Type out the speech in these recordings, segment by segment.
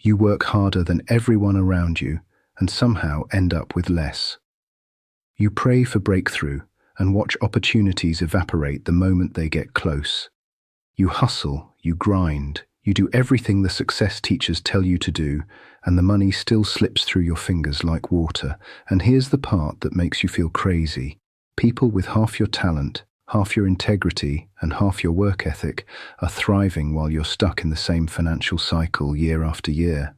You work harder than everyone around you and somehow end up with less. You pray for breakthrough and watch opportunities evaporate the moment they get close. You hustle, you grind, you do everything the success teachers tell you to do, and the money still slips through your fingers like water. And here's the part that makes you feel crazy. People with half your talent, half your integrity, and half your work ethic are thriving while you're stuck in the same financial cycle year after year.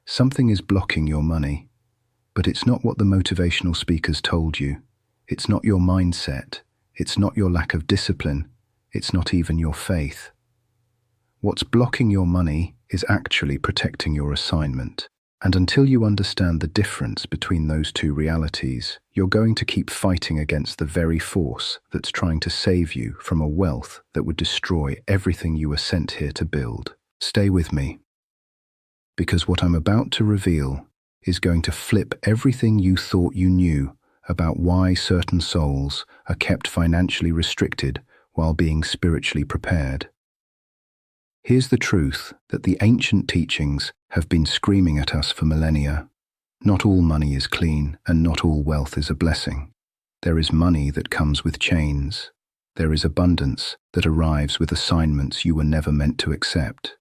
Something is blocking your money. But it's not what the motivational speakers told you. It's not your mindset. It's not your lack of discipline. It's not even your faith. What's blocking your money is actually protecting your assignment. And until you understand the difference between those two realities, you're going to keep fighting against the very force that's trying to save you from a wealth that would destroy everything you were sent here to build. Stay with me, because what I'm about to reveal is going to flip everything you thought you knew about why certain souls are kept financially restricted while being spiritually prepared. Here's the truth that the ancient teachings have been screaming at us for millennia. Not all money is clean, and not all wealth is a blessing. There is money that comes with chains. There is abundance that arrives with assignments you were never meant to accept.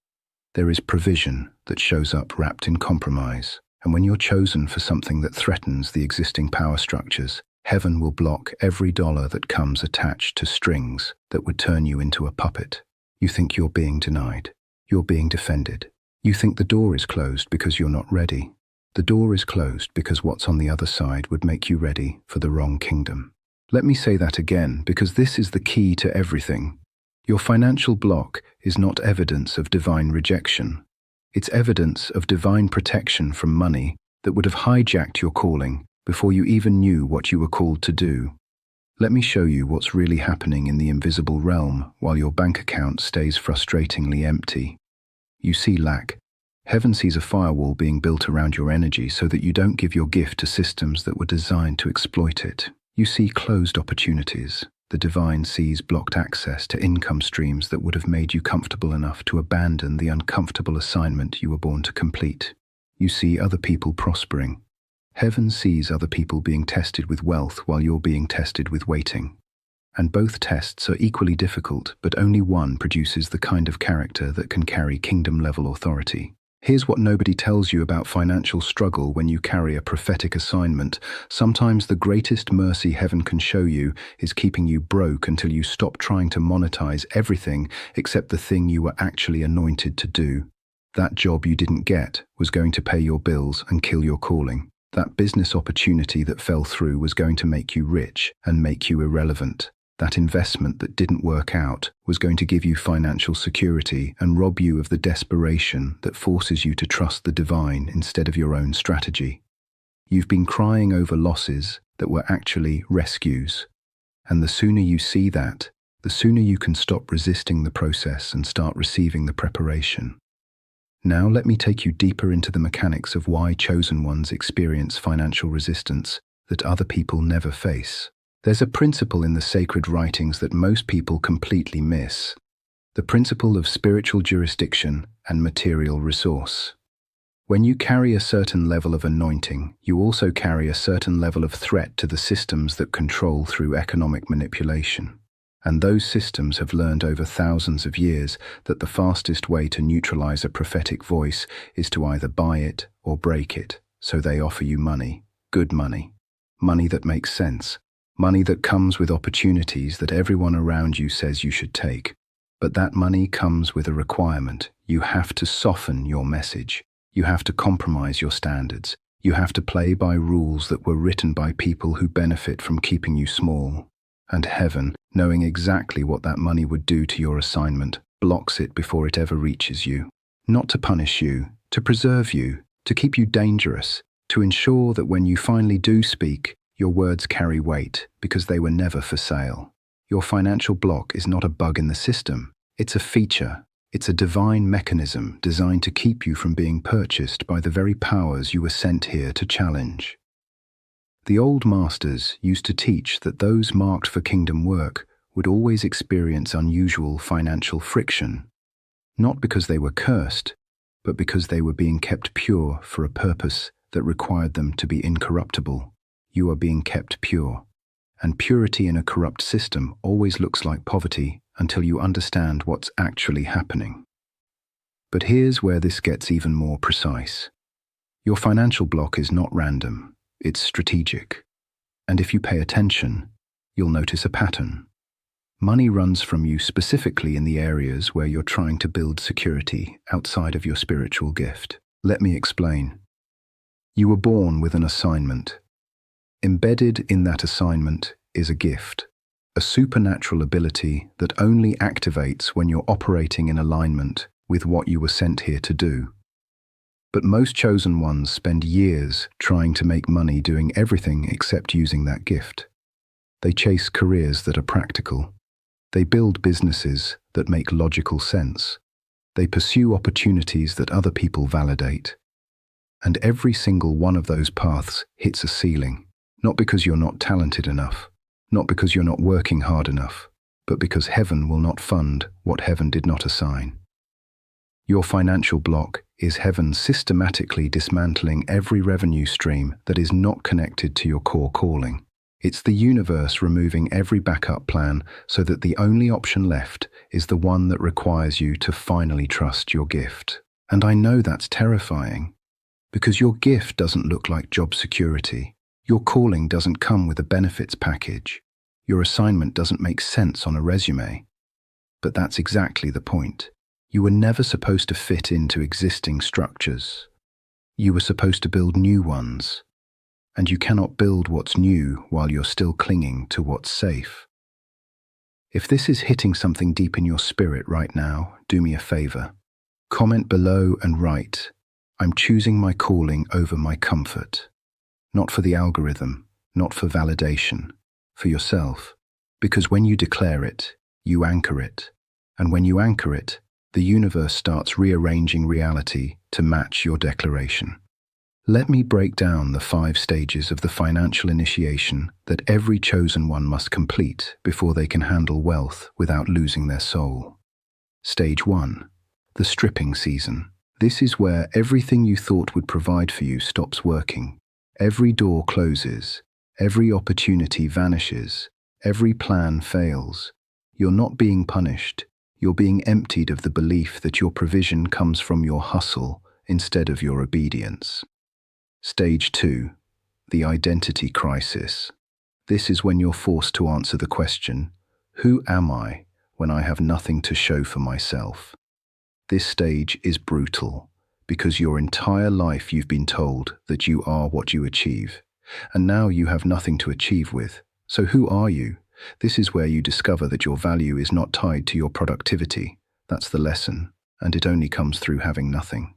There is provision that shows up wrapped in compromise. And when you're chosen for something that threatens the existing power structures, heaven will block every dollar that comes attached to strings that would turn you into a puppet. You think you're being denied. You're being defended. You think the door is closed because you're not ready. The door is closed because what's on the other side would make you ready for the wrong kingdom. Let me say that again, because this is the key to everything. Your financial block is not evidence of divine rejection. It's evidence of divine protection from money that would have hijacked your calling before you even knew what you were called to do. Let me show you what's really happening in the invisible realm while your bank account stays frustratingly empty. You see lack. Heaven sees a firewall being built around your energy so that you don't give your gift to systems that were designed to exploit it. You see closed opportunities. The divine sees blocked access to income streams that would have made you comfortable enough to abandon the uncomfortable assignment you were born to complete. You see other people prospering. Heaven sees other people being tested with wealth while you're being tested with waiting. And both tests are equally difficult, but only one produces the kind of character that can carry kingdom-level authority. Here's what nobody tells you about financial struggle when you carry a prophetic assignment. Sometimes the greatest mercy heaven can show you is keeping you broke until you stop trying to monetize everything except the thing you were actually anointed to do. That job you didn't get was going to pay your bills and kill your calling. That business opportunity that fell through was going to make you rich and make you irrelevant. That investment that didn't work out was going to give you financial security and rob you of the desperation that forces you to trust the divine instead of your own strategy. You've been crying over losses that were actually rescues. And the sooner you see that, the sooner you can stop resisting the process and start receiving the preparation. Now let me take you deeper into the mechanics of why chosen ones experience financial resistance that other people never face. There's a principle in the sacred writings that most people completely miss. The principle of spiritual jurisdiction and material resource. When you carry a certain level of anointing, you also carry a certain level of threat to the systems that control through economic manipulation. And those systems have learned over thousands of years that the fastest way to neutralize a prophetic voice is to either buy it or break it. So they offer you money, good money, money that makes sense. Money that comes with opportunities that everyone around you says you should take. But that money comes with a requirement. You have to soften your message. You have to compromise your standards. You have to play by rules that were written by people who benefit from keeping you small. And heaven, knowing exactly what that money would do to your assignment, blocks it before it ever reaches you. Not to punish you, to preserve you, to keep you dangerous, to ensure that when you finally do speak, your words carry weight because they were never for sale. Your financial block is not a bug in the system. It's a feature. It's a divine mechanism designed to keep you from being purchased by the very powers you were sent here to challenge. The old masters used to teach that those marked for kingdom work would always experience unusual financial friction, not because they were cursed, but because they were being kept pure for a purpose that required them to be incorruptible. You are being kept pure. And purity in a corrupt system always looks like poverty until you understand what's actually happening. But here's where this gets even more precise. Your financial block is not random, it's strategic. And if you pay attention, you'll notice a pattern. Money runs from you specifically in the areas where you're trying to build security outside of your spiritual gift. Let me explain. You were born with an assignment. Embedded in that assignment is a gift, a supernatural ability that only activates when you're operating in alignment with what you were sent here to do. But most chosen ones spend years trying to make money doing everything except using that gift. They chase careers that are practical. They build businesses that make logical sense. They pursue opportunities that other people validate. And every single one of those paths hits a ceiling, not because you're not talented enough, not because you're not working hard enough, but because heaven will not fund what heaven did not assign. Your financial block is heaven systematically dismantling every revenue stream that is not connected to your core calling. It's the universe removing every backup plan so that the only option left is the one that requires you to finally trust your gift. And I know that's terrifying, because your gift doesn't look like job security. Your calling doesn't come with a benefits package. Your assignment doesn't make sense on a resume. But that's exactly the point. You were never supposed to fit into existing structures. You were supposed to build new ones. And you cannot build what's new while you're still clinging to what's safe. If this is hitting something deep in your spirit right now, do me a favor. Comment below and write, "I'm choosing my calling over my comfort." Not for the algorithm, not for validation, for yourself. Because when you declare it, you anchor it. And when you anchor it, the universe starts rearranging reality to match your declaration. Let me break down the 5 stages of the financial initiation that every chosen one must complete before they can handle wealth without losing their soul. Stage 1. The stripping season. This is where everything you thought would provide for you stops working. Every door closes. Every opportunity vanishes. Every plan fails. You're not being punished. You're being emptied of the belief that your provision comes from your hustle instead of your obedience. Stage 2. The identity crisis. This is when you're forced to answer the question, who am I when I have nothing to show for myself? This stage is brutal because your entire life you've been told that you are what you achieve, and now you have nothing to achieve with. So who are you? This is where you discover that your value is not tied to your productivity. That's the lesson, and it only comes through having nothing.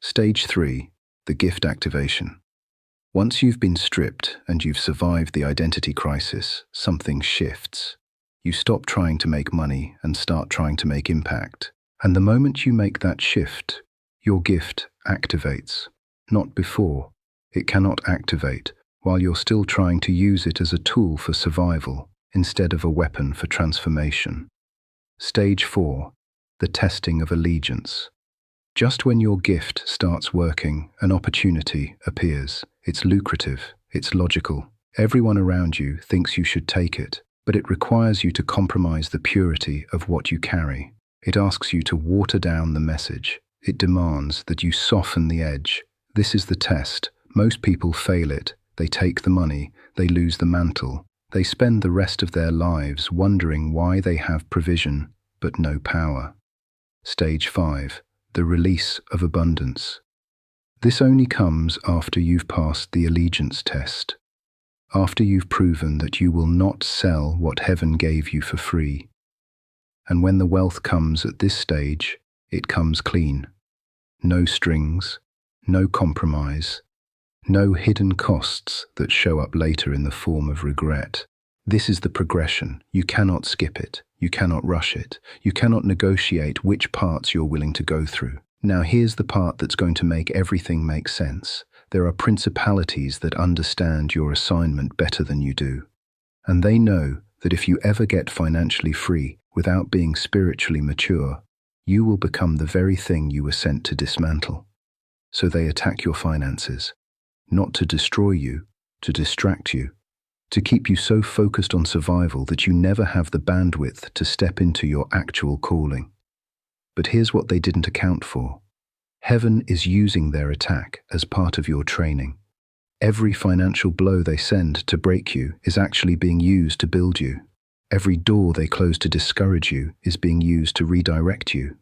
Stage 3. The gift activation. Once you've been stripped and you've survived the identity crisis, something shifts. You stop trying to make money and start trying to make impact. And the moment you make that shift, your gift activates. Not before. It cannot activate while you're still trying to use it as a tool for survival instead of a weapon for transformation. Stage 4. The testing of allegiance. Just when your gift starts working, an opportunity appears. It's lucrative, it's logical. Everyone around you thinks you should take it, but it requires you to compromise the purity of what you carry. It asks you to water down the message. It demands that you soften the edge. This is the test. Most people fail it. They take the money, they lose the mantle. They spend the rest of their lives wondering why they have provision, but no power. Stage 5. The release of abundance. This only comes after you've passed the allegiance test, after you've proven that you will not sell what heaven gave you for free. And when the wealth comes at this stage, it comes clean. No strings, no compromise, no hidden costs that show up later in the form of regret. This is the progression. You cannot skip it. You cannot rush it. You cannot negotiate which parts you're willing to go through. Now here's the part that's going to make everything make sense. There are principalities that understand your assignment better than you do. And they know that if you ever get financially free without being spiritually mature, you will become the very thing you were sent to dismantle. So they attack your finances, not to destroy you, to distract you, to keep you so focused on survival that you never have the bandwidth to step into your actual calling. But here's what they didn't account for. Heaven is using their attack as part of your training. Every financial blow they send to break you is actually being used to build you. Every door they close to discourage you is being used to redirect you.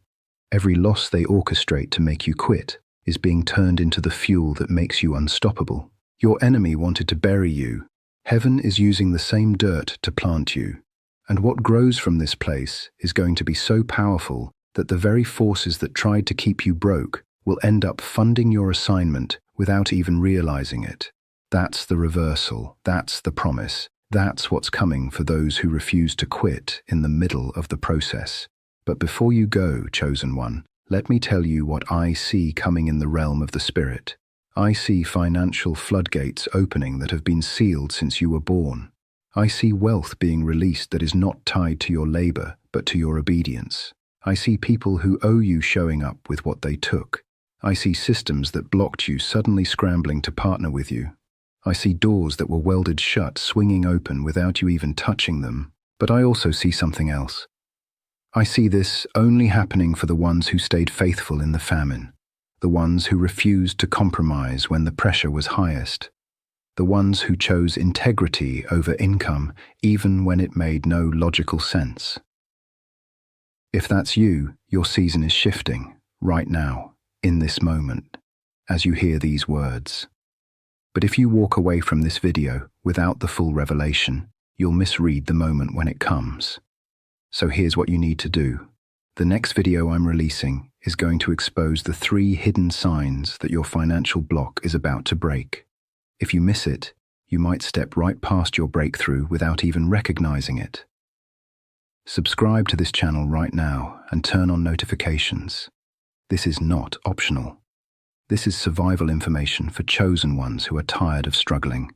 Every loss they orchestrate to make you quit is being turned into the fuel that makes you unstoppable. Your enemy wanted to bury you. Heaven is using the same dirt to plant you. And what grows from this place is going to be so powerful that the very forces that tried to keep you broke will end up funding your assignment without even realizing it. That's the reversal. That's the promise. That's what's coming for those who refuse to quit in the middle of the process. But before you go, chosen one, let me tell you what I see coming in the realm of the spirit. I see financial floodgates opening that have been sealed since you were born. I see wealth being released that is not tied to your labor, but to your obedience. I see people who owe you showing up with what they took. I see systems that blocked you suddenly scrambling to partner with you. I see doors that were welded shut swinging open without you even touching them. But I also see something else. I see this only happening for the ones who stayed faithful in the famine, the ones who refused to compromise when the pressure was highest, the ones who chose integrity over income even when it made no logical sense. If that's you, your season is shifting, right now, in this moment, as you hear these words. But if you walk away from this video without the full revelation, you'll misread the moment when it comes. So here's what you need to do. The next video I'm releasing is going to expose the 3 hidden signs that your financial block is about to break. If you miss it, you might step right past your breakthrough without even recognizing it. Subscribe to this channel right now and turn on notifications. This is not optional. This is survival information for chosen ones who are tired of struggling.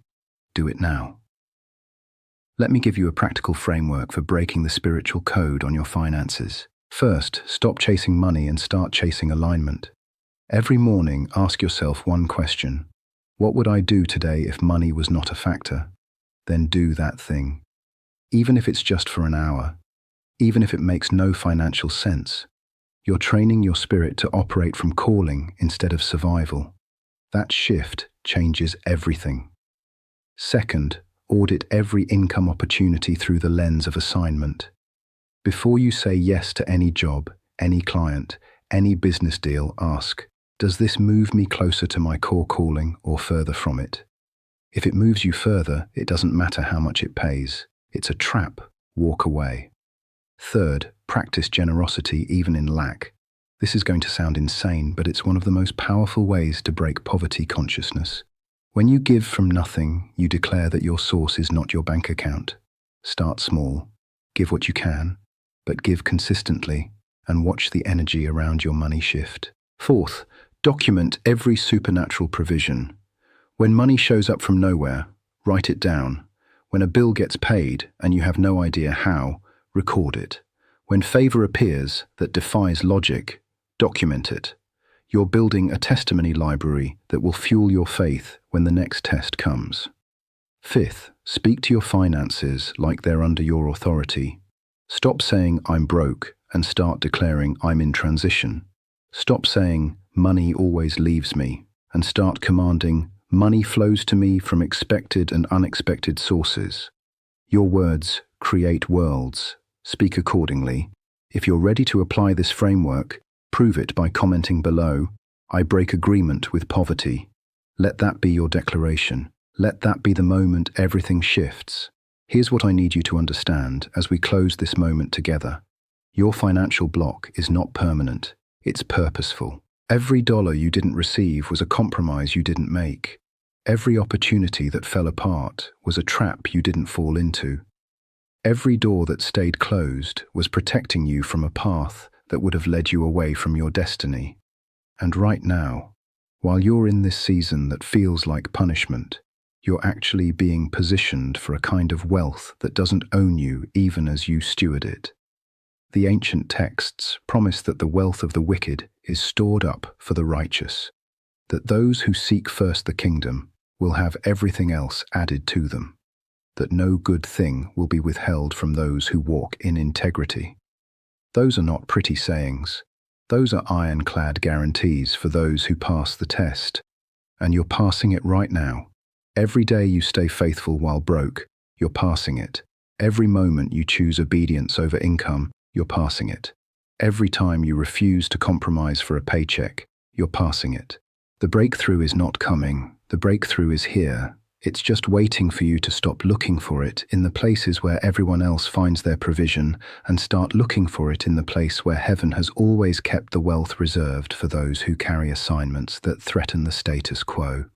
Do it now. Let me give you a practical framework for breaking the spiritual code on your finances. First, stop chasing money and start chasing alignment. Every morning, ask yourself one question. What would I do today if money was not a factor? Then do that thing. Even if it's just for an hour, even if it makes no financial sense, you're training your spirit to operate from calling instead of survival. That shift changes everything. Second, audit every income opportunity through the lens of assignment. Before you say yes to any job, any client, any business deal, ask, does this move me closer to my core calling or further from it? If it moves you further, it doesn't matter how much it pays. It's a trap. Walk away. Third, practice generosity even in lack. This is going to sound insane, but it's one of the most powerful ways to break poverty consciousness. When you give from nothing, you declare that your source is not your bank account. Start small, give what you can, but give consistently, and watch the energy around your money shift. Fourth, document every supernatural provision. When money shows up from nowhere, write it down. When a bill gets paid and you have no idea how, record it. When favor appears that defies logic, document it. You're building a testimony library that will fuel your faith when the next test comes. Fifth, speak to your finances like they're under your authority. Stop saying, I'm broke, and start declaring, I'm in transition. Stop saying, money always leaves me, and start commanding, money flows to me from expected and unexpected sources. Your words create worlds. Speak accordingly. If you're ready to apply this framework, prove it by commenting below, I break agreement with poverty. Let that be your declaration. Let that be the moment everything shifts. Here's what I need you to understand as we close this moment together. Your financial block is not permanent. It's purposeful. Every dollar you didn't receive was a compromise you didn't make. Every opportunity that fell apart was a trap you didn't fall into. Every door that stayed closed was protecting you from a path that would have led you away from your destiny. And right now, while you're in this season that feels like punishment, you're actually being positioned for a kind of wealth that doesn't own you even as you steward it. The ancient texts promise that the wealth of the wicked is stored up for the righteous, that those who seek first the kingdom will have everything else added to them, that no good thing will be withheld from those who walk in integrity. Those are not pretty sayings. Those are ironclad guarantees for those who pass the test. And you're passing it right now. Every day you stay faithful while broke, you're passing it. Every moment you choose obedience over income, you're passing it. Every time you refuse to compromise for a paycheck, you're passing it. The breakthrough is not coming. The breakthrough is here. It's just waiting for you to stop looking for it in the places where everyone else finds their provision and start looking for it in the place where heaven has always kept the wealth reserved for those who carry assignments that threaten the status quo.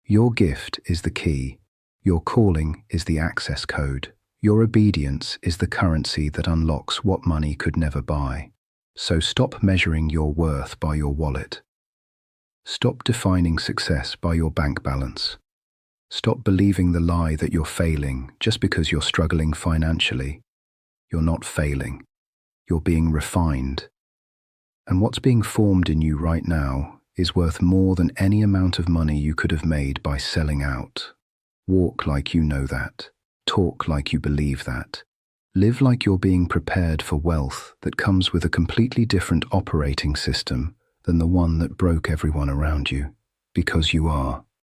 Your gift is the key. Your calling is the access code. Your obedience is the currency that unlocks what money could never buy. So stop measuring your worth by your wallet. Stop defining success by your bank balance. Stop believing the lie that you're failing just because you're struggling financially. You're not failing. You're being refined. And what's being formed in you right now is worth more than any amount of money you could have made by selling out. Walk like you know that. Talk like you believe that. Live like you're being prepared for wealth that comes with a completely different operating system than the one that broke everyone around you, because you are.